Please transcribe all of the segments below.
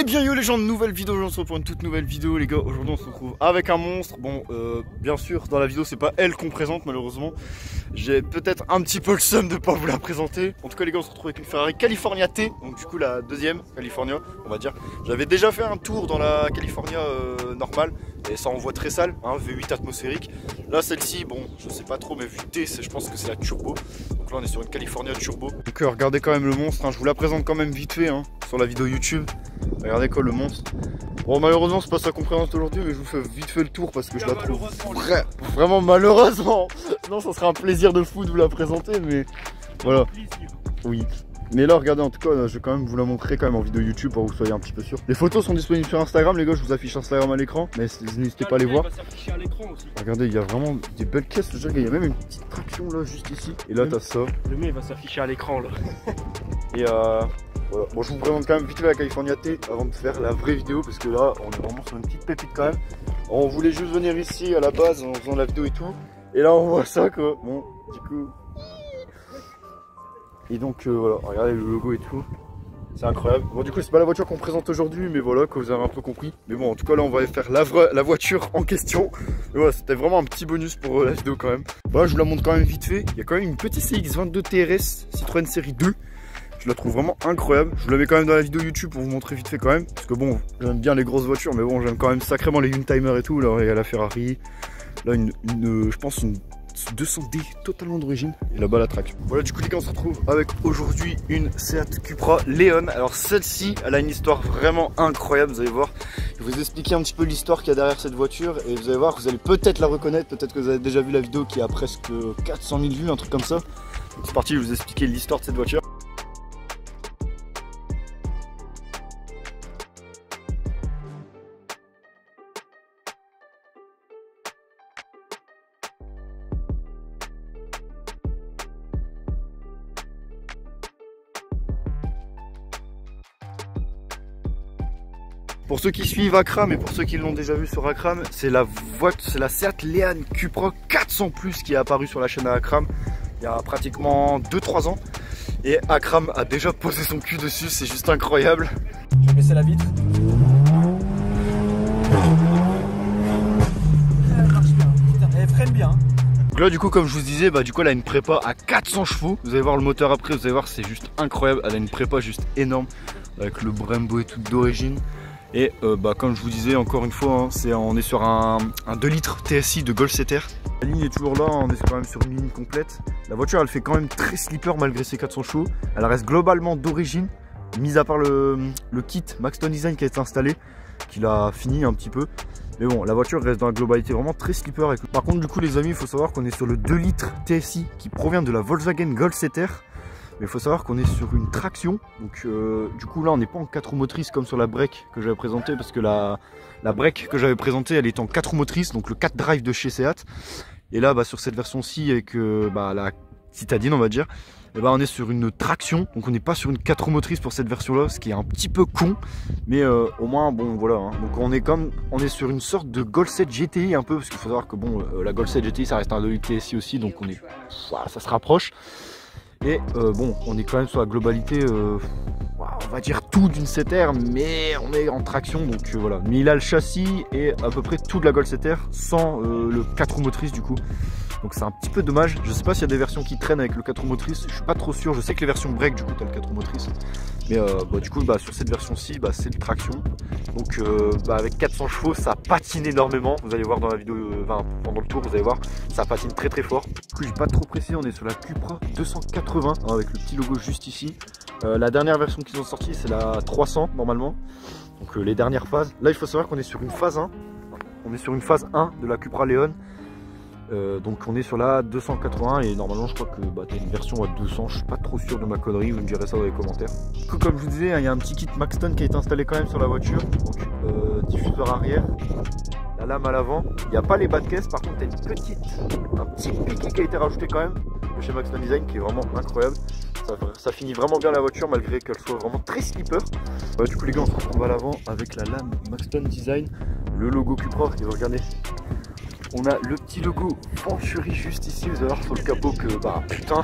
bien yo les gens, nouvelle vidéo, on se retrouve pour une toute nouvelle vidéo les gars. Aujourd'hui on se retrouve avec un monstre. Bon bien sûr dans la vidéo c'est pas elle qu'on présente malheureusement. J'ai peut-être un petit peu le seum de pas vous la présenter. En tout cas les gars on se retrouve avec une Ferrari California T. Donc du coup la deuxième California on va dire. J'avais déjà fait un tour dans la California normale et ça envoie très sale, hein, V8 atmosphérique. Là celle-ci bon je sais pas trop mais vu T je pense que c'est la turbo. Donc là on est sur une California turbo. Donc regardez quand même le monstre, hein. Je vous la présente quand même vite fait hein, sur la vidéo YouTube. Regardez quoi le monstre. Bon malheureusement c'est pas ça qu'on présente aujourd'hui mais je vous fais vite fait le tour parce que je la trouve vraiment malheureusement. Non ça serait un plaisir de fou de vous la présenter mais voilà. Oui. Mais là regardez en tout cas je vais quand même vous la montrer quand même en vidéo YouTube pour que vous soyez un petit peu sûr. Les photos sont disponibles sur Instagram les gars, je vous affiche Instagram à l'écran mais n'hésitez pas à les voir. Regardez il y a vraiment des belles caisses, il y a même une petite traction là juste ici. Et là t'as ça. Le mien il va s'afficher à l'écran là. Et voilà. Bon je vous présente quand même vite fait la California T avant de faire la vraie vidéo parce que là on est vraiment sur une petite pépite quand même. On voulait juste venir ici à la base en faisant la vidéo et tout. Et là on voit ça quoi. Bon du coup. Et donc voilà, regardez le logo et tout. C'est incroyable. Bon du coup c'est pas la voiture qu'on présente aujourd'hui mais voilà que vous avez un peu compris. Mais bon en tout cas là on va faire la voiture en question. Et voilà c'était vraiment un petit bonus pour la vidéo quand même. Voilà je vous la montre quand même vite fait. Il y a quand même une petite CX22 TRS Citroën série 2. Je la trouve vraiment incroyable. Je vous la mets quand même dans la vidéo YouTube pour vous montrer vite fait quand même. Parce que bon j'aime bien les grosses voitures mais bon j'aime quand même sacrément les Youngtimer et tout. Là il y a la Ferrari. Là je pense une 200D totalement d'origine et là-bas la traction. Voilà du coup les gars on se retrouve avec aujourd'hui une Seat Cupra Leon. Alors celle-ci elle a une histoire vraiment incroyable, vous allez voir. Je vais vous expliquer un petit peu l'histoire qu'il y a derrière cette voiture et vous allez voir, vous allez peut-être la reconnaître, peut-être que vous avez déjà vu la vidéo qui a presque 400 000 vues, un truc comme ça. C'est parti, je vais vous expliquer l'histoire de cette voiture. Pour ceux qui suivent Akram et pour ceux qui l'ont déjà vu sur Akram, c'est la Seat Leon Cupra 400 Plus qui est apparue sur la chaîne à Akram il y a pratiquement 2-3 ans. Et Akram a déjà posé son cul dessus, c'est juste incroyable. Je vais baisser la vitre. Elle marche bien, elle freine bien. Donc là du coup comme je vous disais, du coup elle a une prépa à 400 chevaux. Vous allez voir le moteur après, vous allez voir c'est juste incroyable. Elle a une prépa juste énorme avec le Brembo et tout d'origine. Et comme je vous disais encore une fois, hein, on est sur un 2 litres TSI de Goldsetter. La ligne est toujours là, on est quand même sur une ligne complète. La voiture elle fait quand même très slipper malgré ses 400 chevaux. Elle reste globalement d'origine, mis à part le kit Maxton Design qui a été installé, qui l'a fini un petit peu. Mais bon, la voiture reste dans la globalité vraiment très slipper. Par contre du coup les amis, il faut savoir qu'on est sur le 2 litres TSI qui provient de la Volkswagen Goldsetter. Mais il faut savoir qu'on est sur une traction, donc du coup là on n'est pas en 4 roues motrices comme sur la break que j'avais présentée, parce que la break que j'avais présentée elle est en 4 roues motrices, donc le 4 drive de chez Seat. Et là sur cette version-ci avec la citadine on va dire, et on est sur une traction, donc on n'est pas sur une 4 roues motrices pour cette version là, ce qui est un petit peu con, mais au moins bon voilà, hein. Donc on est sur une sorte de Golf 7 GTI un peu, parce qu'il faut savoir que bon la Golf 7 GTI ça reste un 2 litres TSI aussi, donc ça se rapproche. Et bon, on est quand même sur la globalité, on va dire tout d'une 7R, mais on est en traction, donc voilà. Mais il a le châssis et à peu près tout de la Golf 7R sans le 4 roues motrices du coup. Donc c'est un petit peu dommage. Je sais pas s'il y a des versions qui traînent avec le 4 roues motrices, je suis pas trop sûr. Je sais que les versions break du coup t'as le 4 roues motrices. Mais du coup sur cette version-ci c'est le traction. Donc avec 400 chevaux ça patine énormément. Vous allez voir dans la vidéo, pendant le tour vous allez voir, ça patine très très fort. Du coup j'ai pas trop précisé, on est sur la Cupra 280 hein, avec le petit logo juste ici. La dernière version qu'ils ont sortie c'est la 300 normalement. Donc les dernières phases. Là il faut savoir qu'on est sur une phase 1. On est sur une phase 1 de la Cupra Leon. Donc on est sur la 280 et normalement je crois que t'as une version à 200, je suis pas trop sûr de ma connerie, vous me direz ça dans les commentaires. Du coup comme je vous disais, il y a un petit kit Maxton qui a été installé quand même sur la voiture, donc diffuseur arrière, la lame à l'avant, il n'y a pas les bas de caisse, par contre t'as un petit piquet qui a été rajouté quand même de chez Maxton Design qui est vraiment incroyable. Ça finit vraiment bien la voiture malgré qu'elle soit vraiment très slipper. Du coup les gars on se retrouve à l'avant avec la lame Maxton Design, le logo Cupra et regardez. On a le petit logo Venturi juste ici, vous allez voir sur le capot que putain,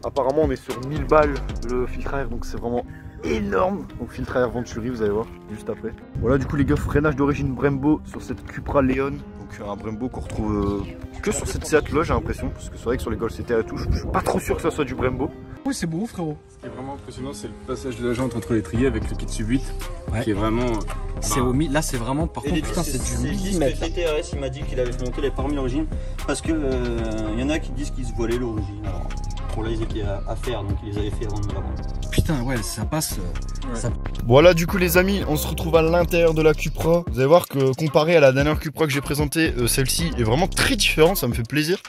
apparemment on est sur 1000 balles le filtre à air, donc c'est vraiment énorme. Donc filtre à air Venturi, vous allez voir juste après. Voilà du coup les gars, freinage d'origine Brembo sur cette Cupra Leon. Donc un Brembo qu'on retrouve que sur cette Seat là, j'ai l'impression. Parce que c'est vrai que sur les Golf CTA et tout, je suis pas trop sûr que ça soit du Brembo. Oui, c'est beau, frérot. Ce qui est vraiment impressionnant, c'est le passage de la jante entre les triers avec le kit sub 8 qui est vraiment. C'est au là, c'est vraiment, par contre, putain, c'est du millimètre. Le TTRS, il m'a dit qu'il avait fait monter les parmi l'origine parce que y en a qui disent qu'ils se voilaient l'origine. Alors, pour là, ils étaient à faire, donc ils les avaient fait avant de nous la vendre. Putain, ouais, ça passe. Ça... Voilà du coup les amis, on se retrouve à l'intérieur de la Cupra. Vous allez voir que comparé à la dernière Cupra que j'ai présentée, celle-ci est vraiment très différente, ça me fait plaisir.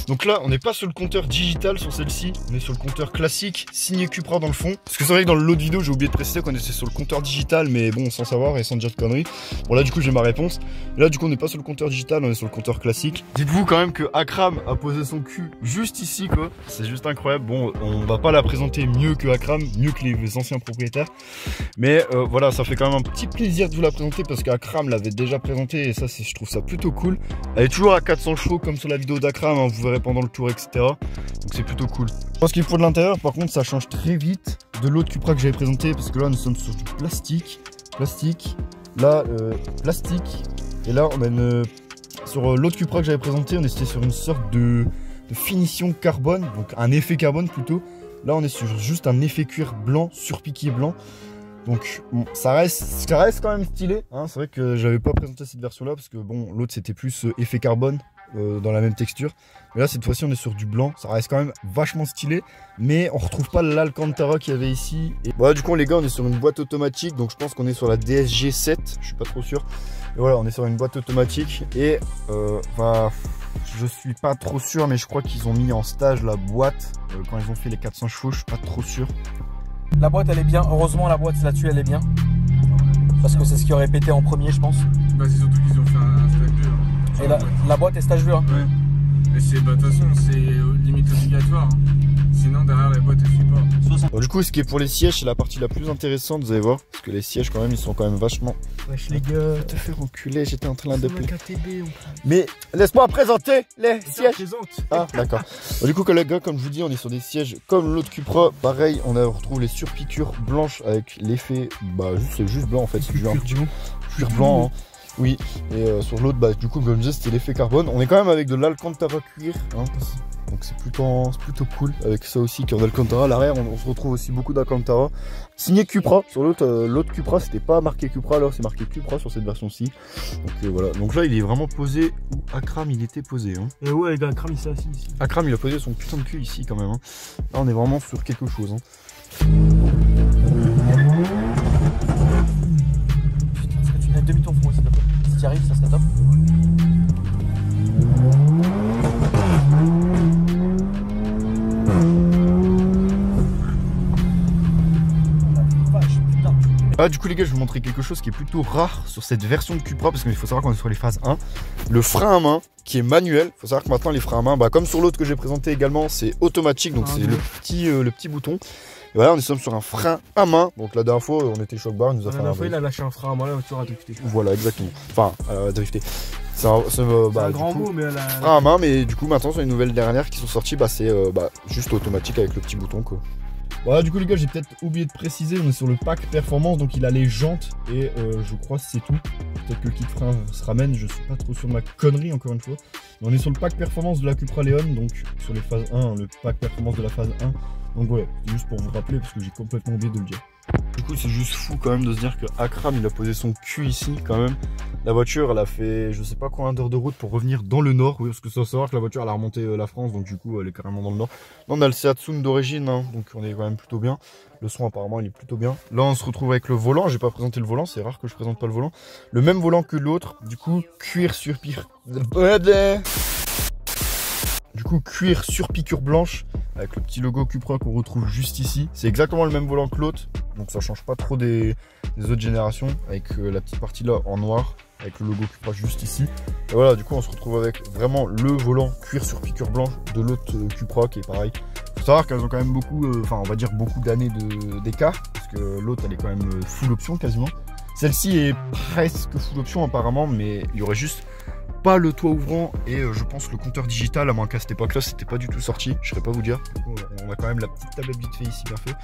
Donc là on n'est pas sur le compteur digital sur celle-ci, on est sur le compteur classique signé Cupra dans le fond. Parce que c'est vrai que dans l'autre vidéo j'ai oublié de préciser qu'on était sur le compteur digital, mais bon sans savoir et sans dire de conneries. Bon là du coup j'ai ma réponse. Et là du coup on n'est pas sur le compteur digital, on est sur le compteur classique. Dites-vous quand même que Akram a posé son cul juste ici quoi. C'est juste incroyable. Bon on va pas la présenter mieux que Akram, mieux que les anciens propriétaires. Mais voilà, ça fait quand même un petit plaisir de vous la présenter parce qu'Akram l'avait déjà présenté et ça, je trouve ça plutôt cool. Elle est toujours à 400 chevaux comme sur la vidéo d'Akram, hein, vous verrez pendant le tour, etc. Donc c'est plutôt cool. Pour ce qu'il faut de l'intérieur, par contre, ça change très vite de l'autre Cupra que j'avais présenté parce que là, nous sommes sur du plastique, là, plastique. Et là, on a une... Sur l'autre Cupra que j'avais présenté, on était sur une sorte de finition carbone, donc un effet carbone plutôt. Là, on est sur juste un effet cuir blanc, surpiqué blanc. Donc bon, ça reste quand même stylé, hein. C'est vrai que j'avais pas présenté cette version là parce que bon l'autre c'était plus effet carbone dans la même texture. Mais là cette fois-ci on est sur du blanc, ça reste quand même vachement stylé. Mais on retrouve pas l'Alcantara qu'il y avait ici. Et voilà du coup les gars on est sur une boîte automatique. Donc je pense qu'on est sur la DSG 7, je suis pas trop sûr. Et voilà on est sur une boîte automatique. Et je suis pas trop sûr mais je crois qu'ils ont mis en stage la boîte quand ils ont fait les 400 chevaux, je suis pas trop sûr. La boîte, elle est bien. Heureusement, la boîte là-dessus, elle est bien. Parce que c'est ce qui aurait pété en premier, je pense. Bah, c'est surtout qu'ils ont fait un stage 2. Hein, et la boîte est stage 2. Hein. Ouais. Mais c'est, bah, de toute façon, c'est limite obligatoire. Hein. Sinon, derrière la boîte, elle suit pas. Bon, du coup, ce qui est pour les sièges, c'est la partie la plus intéressante, vous allez voir. Parce que les sièges, quand même, ils sont quand même vachement. Wesh, les gars. Te faire enculer, j'étais en train de. KTB, mais laisse-moi présenter les sièges. Présente. Ah, d'accord. Bon, du coup, les gars, comme je vous dis, on est sur des sièges comme l'autre Cupra. Pareil, on retrouve les surpiqûres blanches avec l'effet. Bah, c'est juste blanc en fait. C'est du cuir blanc. Hein. Oui, et sur l'autre, bah, du coup, comme je disais, c'était l'effet carbone. On est quand même avec de l'Alcantara cuir. Hein. Donc c'est plutôt cool avec ça aussi, cœur d'Alcantara. À l'arrière, on se retrouve aussi beaucoup d'Alcantara. Signé Cupra. Sur l'autre Cupra, c'était pas marqué Cupra, alors c'est marqué Cupra sur cette version-ci. Donc voilà. Donc là, il est vraiment posé où Akram il était posé. Hein. Et ouais, les gars, Akram il s'est assis ici. Akram il a posé son putain de cul ici quand même. Hein. Là, on est vraiment sur quelque chose. Hein. Putain, est-ce que tu mets demi-ton front s'il te plaît? Si tu y arrives, ça serait top. Ah, du coup les gars, je vais vous montrer quelque chose qui est plutôt rare sur cette version de Cupra parce qu'il faut savoir qu'on est sur les phases 1. Le frein à main qui est manuel. Il faut savoir que maintenant les freins à main, bah, comme sur l'autre que j'ai présenté également, c'est automatique, donc c'est le petit bouton. Et voilà, on est sur un frein à main. Donc la dernière fois, on était choc bar, il nous a fait un. Il a lâché un frein à main, la voiture a drifté. Voilà, exactement. Enfin, drifté. C'est un grand mot, mais frein à main, mais du coup maintenant sur les nouvelles dernières qui sont sorties, bah, c'est juste automatique avec le petit bouton quoi. Voilà, du coup les gars, j'ai peut-être oublié de préciser, on est sur le pack performance, donc il a les jantes et je crois que c'est tout. Peut-être que le kit frein se ramène, je suis pas trop sûr de ma connerie encore une fois. Mais on est sur le pack performance de la Cupra Leon, donc sur les phases 1, le pack performance de la phase 1. Donc voilà, juste pour vous rappeler parce que j'ai complètement oublié de le dire. Du coup c'est juste fou quand même de se dire que Akram il a posé son cul ici quand même. La voiture elle a fait je sais pas combien d'heures de route pour revenir dans le nord. Oui parce que ça faut savoir que la voiture elle a remonté la France, donc du coup elle est carrément dans le nord. Là on a le Seat Sound d'origine hein, donc on est quand même plutôt bien. Le son apparemment il est plutôt bien. Là on se retrouve avec le volant, j'ai pas présenté le volant, c'est rare que je présente pas le volant. Le même volant que l'autre, du coup cuir sur piqûre blanche avec le petit logo Cupra qu'on retrouve juste ici. C'est exactement le même volant que l'autre, donc ça change pas trop des autres générations, avec la petite partie là en noir avec le logo Cupra juste ici. Et voilà, du coup on se retrouve avec vraiment le volant cuir sur piqûre blanche de l'autre Cupra qui est pareil. Faut savoir qu'elles ont quand même beaucoup, enfin on va dire beaucoup d'années d'écart, parce que l'autre elle est quand même full option quasiment. Celle-ci est presque full option apparemment, mais il y aurait juste pas le toit ouvrant et je pense le compteur digital, à moins qu'à cette époque là c'était pas du tout sorti, je saurais pas vous dire. Du coup, on a quand même la petite tablette vite fait ici bien fait.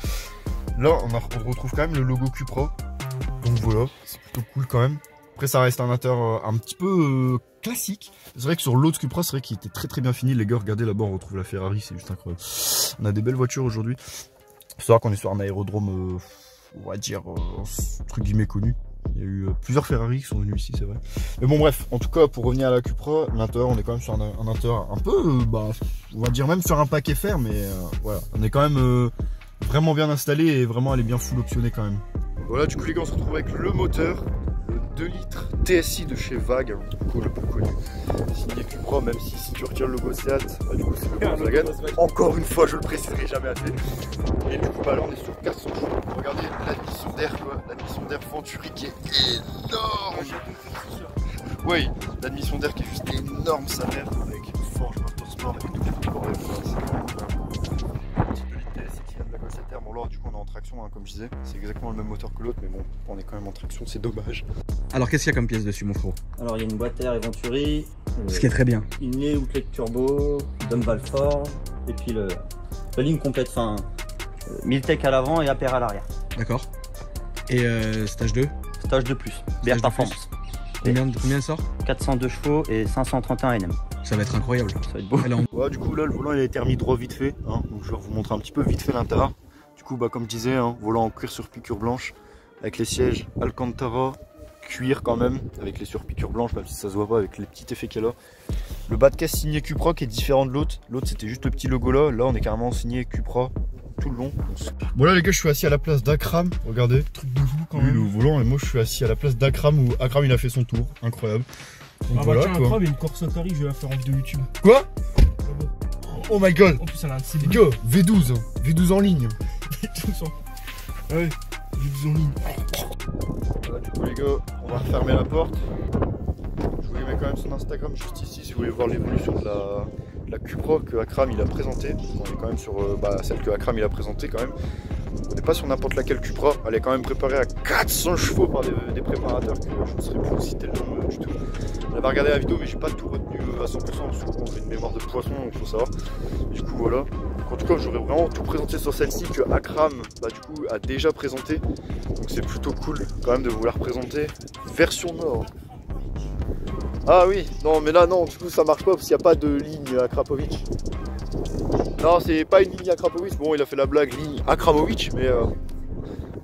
là on retrouve quand même le logo Cupra. Donc voilà, c'est plutôt cool quand même. Après ça reste un intérieur un petit peu classique. C'est vrai que sur l'autre Cupra, c'est vrai qu'il était très bien fini. Les gars, regardez là-bas, on retrouve la Ferrari, c'est juste incroyable. On a des belles voitures aujourd'hui. Faut savoir qu'on est sur un aérodrome, on va dire, entre guillemets connu. Il y a eu plusieurs Ferrari qui sont venus ici, c'est vrai. Mais bon bref, en tout cas pour revenir à la Cupra, l'intérieur, on est quand même sur un intérieur un peu, on va dire même sur un paquet fer, mais voilà, on est quand même vraiment bien installé et vraiment elle est bien full optionnée quand même. Voilà, du coup les gars, on se retrouve avec le moteur, le 2 litres TSI de chez VAG, du coup le plus connu, signé Cupra, même si tu retires le logo Seat, du coup c'est le Volkswagen. Encore une fois, je le préciserai jamais assez. Et du coup, là on est sur 400 chevaux. Regardez l'admission d'air, quoi, l'admission d'air Venturi qui est énorme. Oui, l'admission d'air qui est juste énorme, sa mère, avec une forge motorsport et tout. Bon là du coup on est en traction hein, comme je disais, c'est exactement le même moteur que l'autre mais bon on est quand même en traction, c'est dommage. Alors qu'est-ce qu'il y a comme pièce dessus mon frérot? Alors il y a une boîte air et Venturi, Ce qui est très bien. Inlay Outlet Turbo, Dumb valve fort, et puis la ligne complète, enfin Miltech à l'avant et APR à l'arrière. D'accord. Et stage 2? Stage de plus, BR Performance. Combien sort? 402 chevaux et 531 NM. Ça va être incroyable. Ça va être beau. Ouais, du coup là le volant il a été remis droit vite fait, hein, donc je vais vous montrer un petit peu vite fait l'intérieur. Du coup comme je disais, hein, volant en cuir sur piqûre blanche, avec les sièges Alcantara, cuir quand même, avec les surpiqûres blanches, même si ça se voit pas avec les petits effets qu'elle a. Le bas de caisse signé Cupra qui est différent de l'autre. L'autre c'était juste le petit logo là, là on est carrément signé Cupra tout le long. Bon là les gars, je suis assis à la place d'Akram, regardez, truc de fou quand même. Le volant et moi je suis assis à la place d'Akram où Akram il a fait son tour, incroyable. Donc voilà, tiens, Akram, il y a une Corsa Atari, je vais la faire en vidéo YouTube. Quoi? Oh my god! En plus elle a un CD. Les gars, V12, V12 en ligne. V12 en... Ouais, V12 en ligne. Voilà, du coup les gars, on va refermer la porte. Je vous mets quand même son Instagram juste ici si vous voulez voir l'évolution de la Cupra que Akram il a présentée. On est quand même sur celle que Akram il a présentée quand même. On n'est pas sur n'importe laquelle Cupra, elle est quand même préparée à 400 chevaux par des préparateurs que je ne saurais plus citer le nom du tout. On avait regardé la vidéo mais j'ai pas tout retenu à 100% parce qu'on fait une mémoire de poisson donc il faut savoir. Du coup voilà. En tout cas j'aurais vraiment tout présenté sur celle-ci que Akram du coup a déjà présenté. Donc c'est plutôt cool quand même de vous la représenter. Version Nord. Ah oui, non mais là non, du coup ça marche pas parce qu'il n'y a pas de ligne Akrapovic. Non, c'est pas une ligne Akrapovic, bon il a fait la blague ligne Akramovic, mais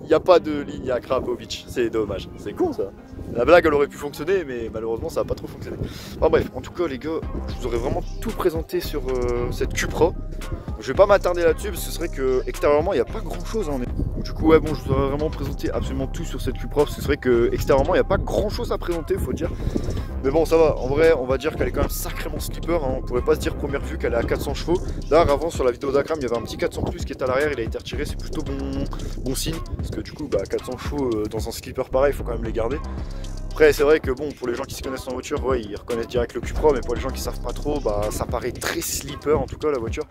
il n'y a pas de ligne Akrapovic, c'est dommage, c'est con ça. La blague elle aurait pu fonctionner, mais malheureusement ça n'a pas trop fonctionné. Enfin bref, en tout cas les gars, je vous aurais vraiment tout présenté sur cette Cupra. Je vais pas m'attarder là-dessus parce que c'est vrai que extérieurement il n'y a pas grand chose. Hein. Du coup ouais bon, je vous aurais vraiment présenté absolument tout sur cette Cupra parce que c'est vrai que extérieurement il n'y a pas grand chose à présenter, faut dire. Mais bon ça va, en vrai on va dire qu'elle est quand même sacrément slipper, hein. On pourrait pas se dire première vue qu'elle est à 400 chevaux. D'ailleurs avant sur la vidéo d'Akram il y avait un petit 400 plus qui est à l'arrière, il a été retiré, c'est plutôt bon signe. Parce que du coup 400 chevaux dans un slipper pareil, il faut quand même les garder. Après c'est vrai que bon pour les gens qui se connaissent en voiture, ouais ils reconnaissent direct le Cupra, mais pour les gens qui savent pas trop, ça paraît très slipper en tout cas la voiture.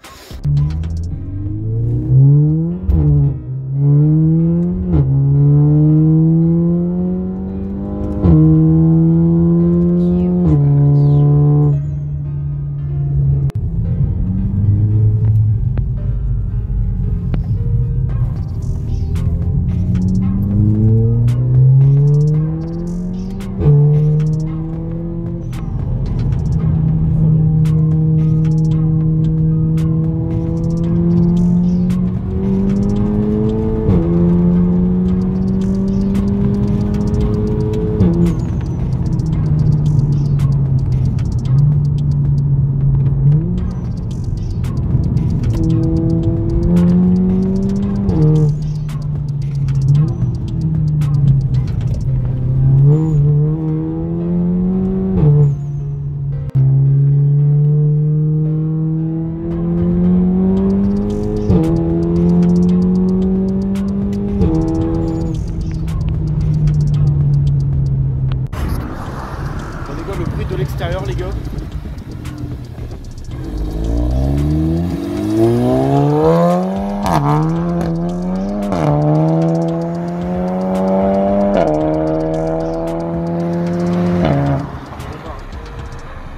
Les gars.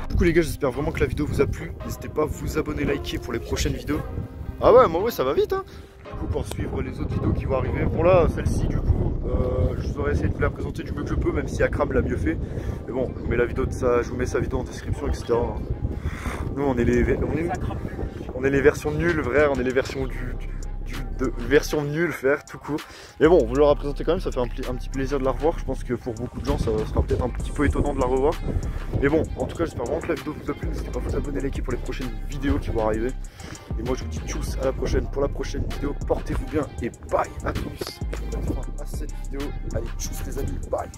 Du coup les gars, j'espère vraiment que la vidéo vous a plu. N'hésitez pas à vous abonner, liker pour les prochaines vidéos. Ah ouais, moi ouais ça va vite hein. Du coup, pour suivre les autres vidéos qui vont arriver. Bon là, celle-ci du coup, je vous aurais essayé de vous la présenter du mieux que je peux, même si Akram l'a mieux fait. Mais bon, je vous mets la vidéo de ça, je vous mets sa vidéo en description, etc. Nous on est les versions nulles, frère, on est les versions version nulle, frère, tout court. Mais bon, vous l'aurez présenté quand même, ça fait un petit plaisir de la revoir. Je pense que pour beaucoup de gens, ça sera peut-être un petit peu étonnant de la revoir. Mais bon, en tout cas, j'espère vraiment que la vidéo vous a plu. N'hésitez pas à vous abonner, liker pour les prochaines vidéos qui vont arriver. Et moi, je vous dis tchuss, à la prochaine pour la prochaine vidéo. Portez-vous bien et bye à tous. À cette vidéo, allez, tchuss les amis, bye.